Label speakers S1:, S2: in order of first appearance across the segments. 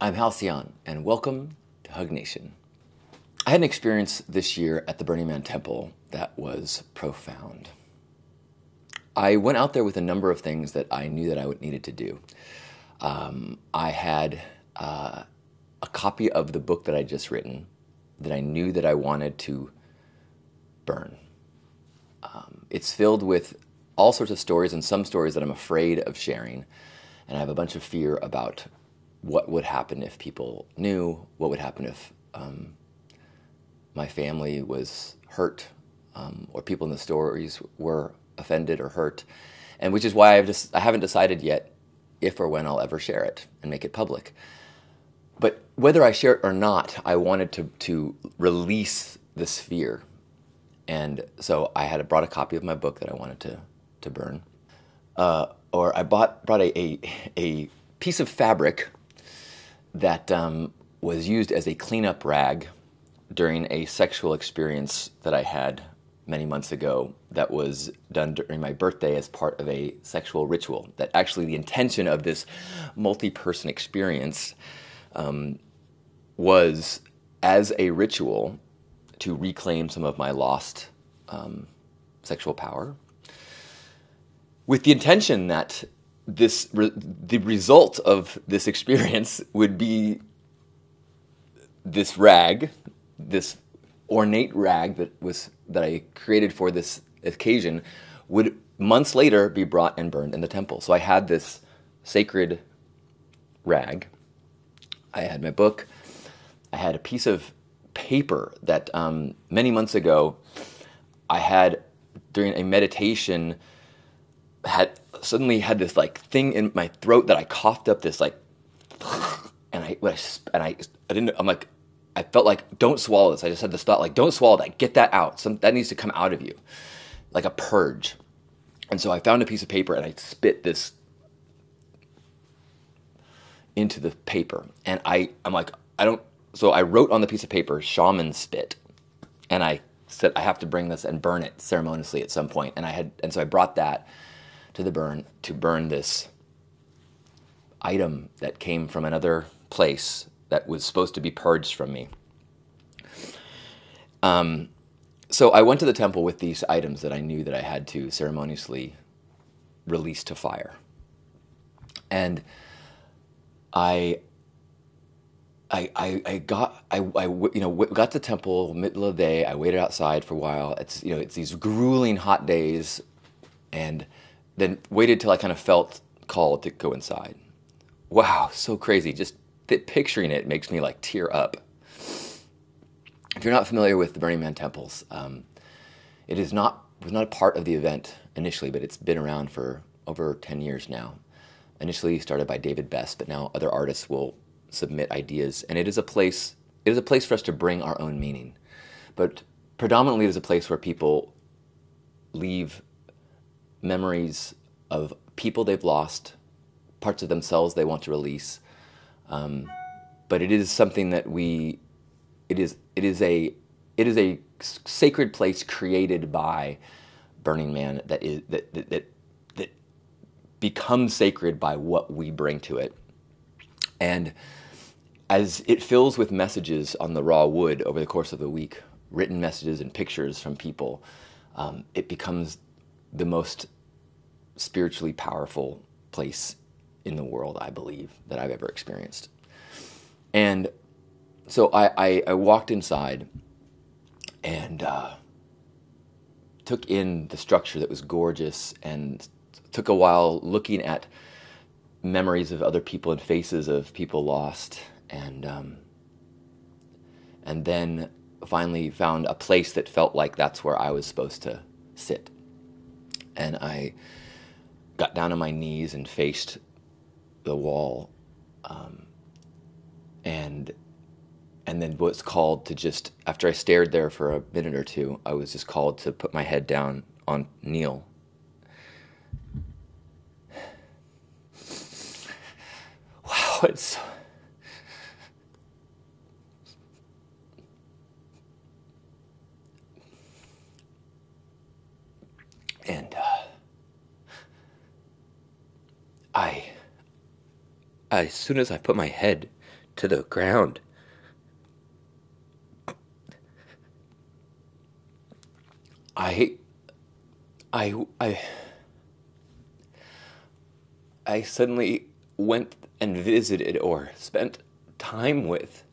S1: I'm Halcyon, and welcome to Hug Nation. I had an experience this year at the Burning Man Temple that was profound. I went out there with a number of things that I knew that I needed to do. I had a copy of the book that I'd just written that I knew that I wanted to burn. It's filled with all sorts of stories, and some stories that I'm afraid of sharing, and I have a bunch of fear about what would happen if people knew, what would happen if my family was hurt, or people in the stories were offended or hurt, and which is why I haven't decided yet if or when I'll ever share it and make it public. But whether I share it or not, I wanted to release this fear, and so I had brought a copy of my book that I wanted to burn, or I brought a piece of fabric that was used as a cleanup rag during a sexual experience that I had many months ago that was done during my birthday as part of a sexual ritual. That actually the intention of this multi-person experience was as a ritual to reclaim some of my lost sexual power, with the intention that the result of this experience would be this rag, this ornate rag that I created for this occasion, would months later be brought and burned in the temple. So I had this sacred rag. I had my book. I had a piece of paper that many months ago I had during a meditation suddenly had this like thing in my throat that I coughed up this like, and I felt like, don't swallow this. I just had this thought like, don't swallow that, get that out. That needs to come out of you, like a purge. And so I found a piece of paper and I spit this into the paper. And I'm like, so I wrote on the piece of paper, shaman spit. And I said, I have to bring this and burn it ceremoniously at some point. And so I brought that to burn this item that came from another place that was supposed to be purged from me. So I went to the temple with these items that I knew that I had to ceremoniously release to fire. And I got to the temple middle of the day. I waited outside for a while. It's these grueling hot days, and then waited till I kind of felt called to go inside. Wow, so crazy. Just picturing it makes me like tear up. If you're not familiar with the Burning Man temples, it was not a part of the event initially, but it's been around for over 10 years now. Initially started by David Best, but now other artists will submit ideas, and it is a place for us to bring our own meaning. But predominantly it is a place where people leave memories of people they've lost, parts of themselves they want to release. But it is something that it is a sacred place created by Burning Man that becomes sacred by what we bring to it. And as it fills with messages on the raw wood over the course of the week, written messages and pictures from people, it becomes the most spiritually powerful place in the world, I believe, that I've ever experienced. And so I walked inside and took in the structure that was gorgeous, and took a while looking at memories of other people and faces of people lost, and then finally found a place that felt like that's where I was supposed to sit. And I got down on my knees and faced the wall, and then was called to just, after I stared there for a minute or two, I was just called to put my head down on kneel. Wow, it's and
S2: as soon as I put my head to the ground,
S1: I suddenly went and visited or spent time with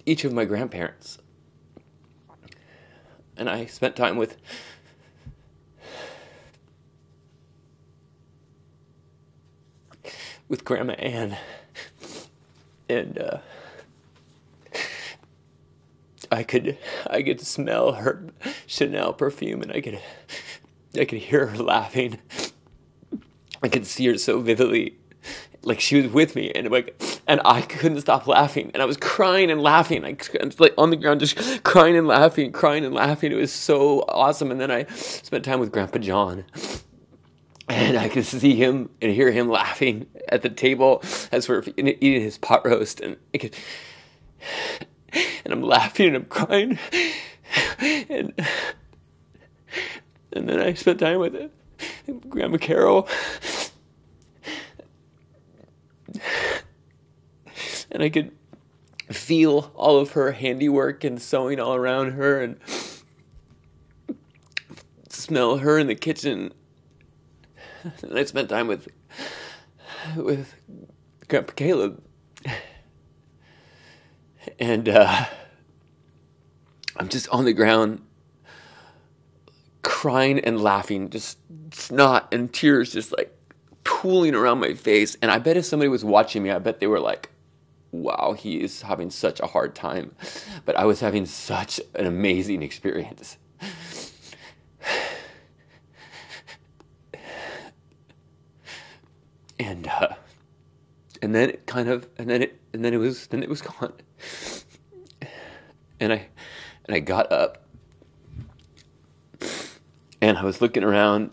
S1: each of my grandparents. And I spent time with Grandma Ann. And I could smell her Chanel perfume, and I could hear her laughing. I could see her so vividly, like she was with me, and I couldn't stop laughing, and I was crying and laughing. I was like on the ground, just crying and laughing. It was so awesome. And then I spent time with Grandpa John, and I could see him and hear him laughing at the table as we're eating his pot roast, and I'm laughing and I'm crying, and then I spent time with Grandma Carol, and I could feel all of her handiwork and sewing all around her, and smell her in the kitchen. And I spent time with Grandpa Caleb. And I'm just on the ground crying and laughing, just snot and tears just like pooling around my face. And I bet if somebody was watching me, I bet they were like, wow, he is having such a hard time. But I was having such an amazing experience. And then it kind of, and then it was gone. And I got up, and I was looking around,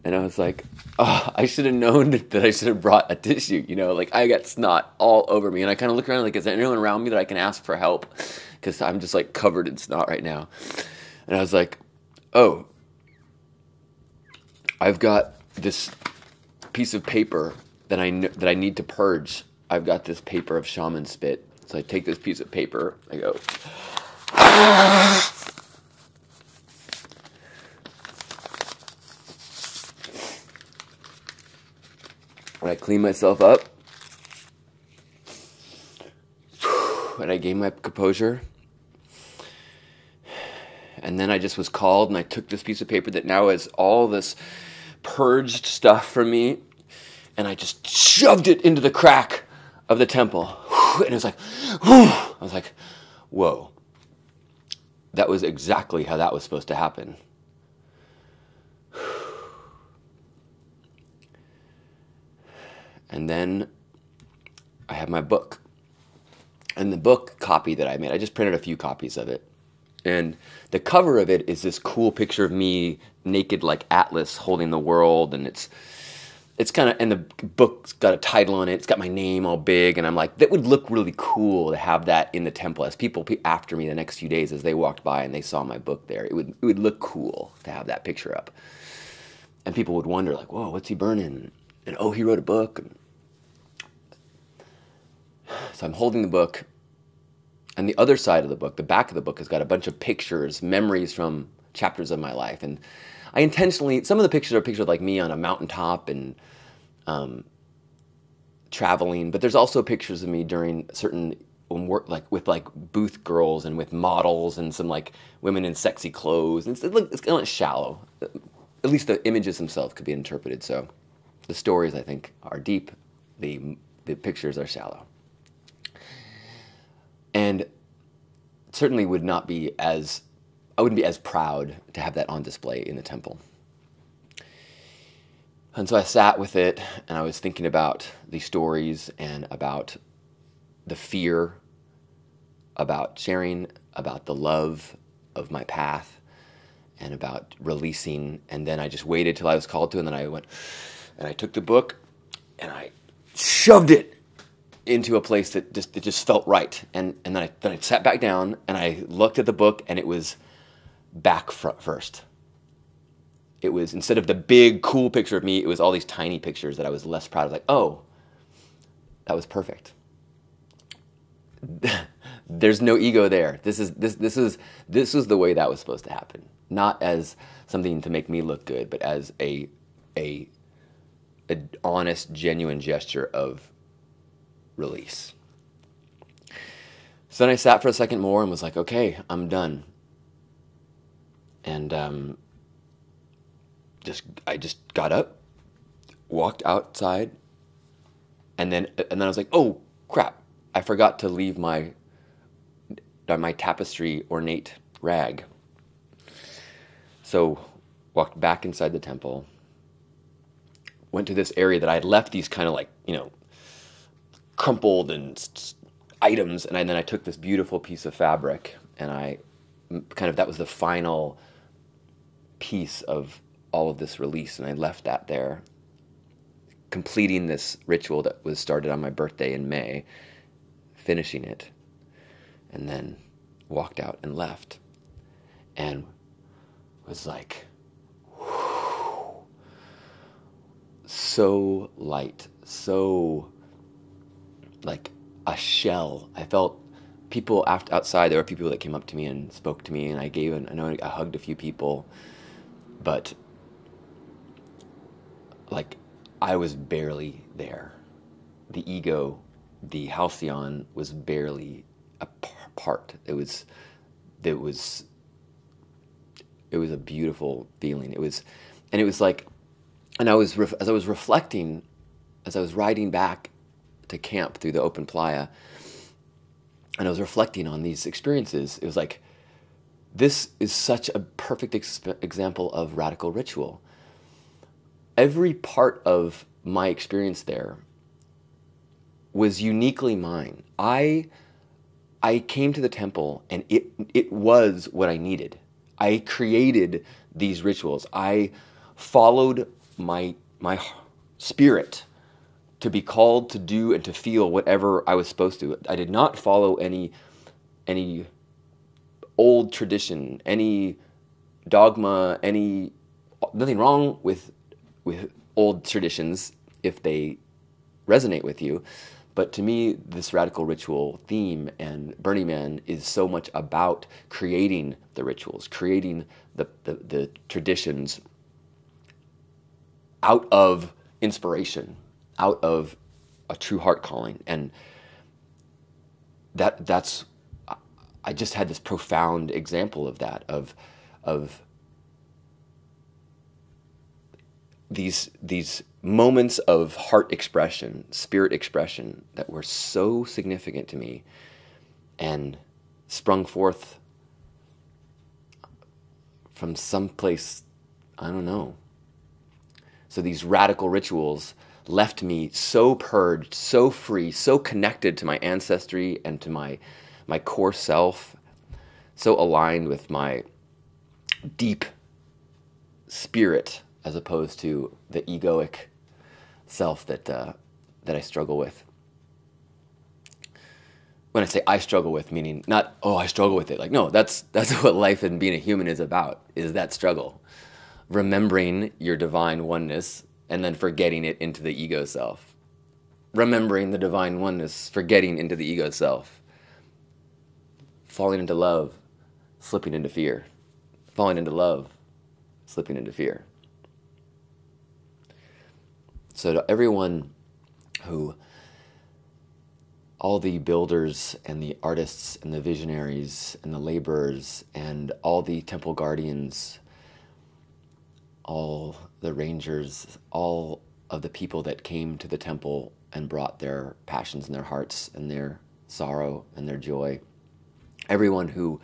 S1: and I was like, oh, I should have known that I should have brought a tissue, like I got snot all over me. And I kind of look around like, is there anyone around me that I can ask for help? Because I'm just like covered in snot right now. And I was like, oh, I've got this piece of paper that I need to purge. I've got this paper of shaman spit. So I take this piece of paper, I go, and I clean myself up, and I gain my composure. And then I just was called, and I took this piece of paper that now has all this purged stuff from me, and I just shoved it into the crack of the temple. And it was like, I was like, whoa. That was exactly how that was supposed to happen. And then I have my book. And the book copy that I made, I just printed a few copies of it. And the cover of it is this cool picture of me naked like Atlas holding the world, and it's kind of, and the book's got a title on it, it's got my name all big, and I'm like, that would look really cool to have that in the temple as people after me the next few days as they walked by and they saw my book there. It would look cool to have that picture up. And people would wonder like, whoa, what's he burning? And oh, he wrote a book. So I'm holding the book, and the other side of the book, the back of the book, has got a bunch of pictures, memories from chapters of my life. And I intentionally, some of the pictures are pictures like me on a mountaintop and traveling, but there's also pictures of me during certain work, like with like booth girls and with models and some like women in sexy clothes. And it's kind of shallow. At least the images themselves could be interpreted. So the stories, I think, are deep. The pictures are shallow. And certainly I wouldn't be as proud to have that on display in the temple. And so I sat with it, and I was thinking about these stories and about the fear, about sharing, about the love of my path, and about releasing. And then I just waited till I was called to, and then I went, and I took the book, and I shoved it into a place that just felt right. And then I sat back down, and I looked at the book, and it was back front first. it was, instead of the big, cool picture of me, it was all these tiny pictures that I was less proud of. Like, oh, that was perfect. There's no ego there. This is the way that was supposed to happen. Not as something to make me look good, but as a honest, genuine gesture of release. So then I sat for a second more and was like, okay, I'm done. And I just got up, walked outside, and then I was like, oh crap, I forgot to leave my tapestry ornate rag. So walked back inside the temple, went to this area that I had left these kind of like, crumpled and items, and then I took this beautiful piece of fabric, and that was the final piece of all of this release, and I left that there, completing this ritual that was started on my birthday in May, finishing it, and then walked out and left, and was like, whew, so light, so like a shell. I felt people outside, there were people that came up to me and spoke to me, and I hugged a few people, but like I was barely there. The ego, the halcyon was barely a part. It was a beautiful feeling. As I was reflecting, as I was riding back to camp through the open playa, and I was reflecting on these experiences, it was like, this is such a perfect example of radical ritual. Every part of my experience there was uniquely mine. I came to the temple, and it was what I needed. I created these rituals. I followed my spirit to be called to do and to feel whatever I was supposed to. I did not follow any old tradition, any dogma, nothing wrong with old traditions if they resonate with you. But to me, this radical ritual theme and Burning Man is so much about creating the rituals, creating the traditions out of inspiration, out of a true heart calling. And that's I just had this profound example of that, of these moments of heart expression, spirit expression that were so significant to me and sprung forth from someplace, I don't know. So these radical rituals left me so purged, so free, so connected to my ancestry and to my core self, so aligned with my deep spirit as opposed to the egoic self that I struggle with. When I say I struggle with, meaning not, oh, I struggle with it. Like, no, that's what life and being a human is about, is that struggle. Remembering your divine oneness and then forgetting it into the ego self. Remembering the divine oneness, forgetting into the ego self. Falling into love, slipping into fear. Falling into love, slipping into fear. So to everyone all the builders and the artists and the visionaries and the laborers and all the temple guardians, all the rangers, all of the people that came to the temple and brought their passions and their hearts and their sorrow and their joy, everyone who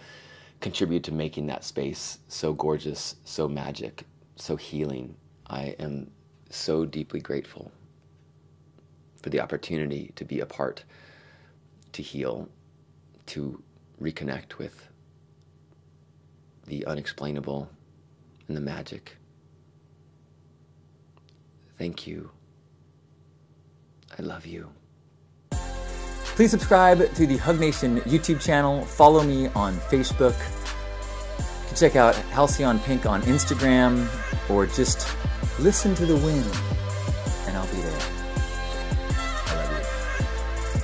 S1: contributed to making that space so gorgeous, so magic, so healing, I am so deeply grateful for the opportunity to be a part, to heal, to reconnect with the unexplainable and the magic. Thank you. I love you.
S3: Please subscribe to the Hug Nation YouTube channel. Follow me on Facebook. can check out Halcyon Pink on Instagram, or just listen to the wind, and I'll be there. I love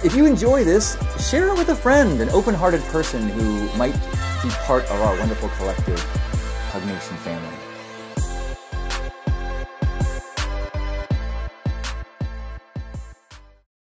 S3: you. If you enjoy this, share it with a friend, an open-hearted person who might be part of our wonderful collective Hug Nation family.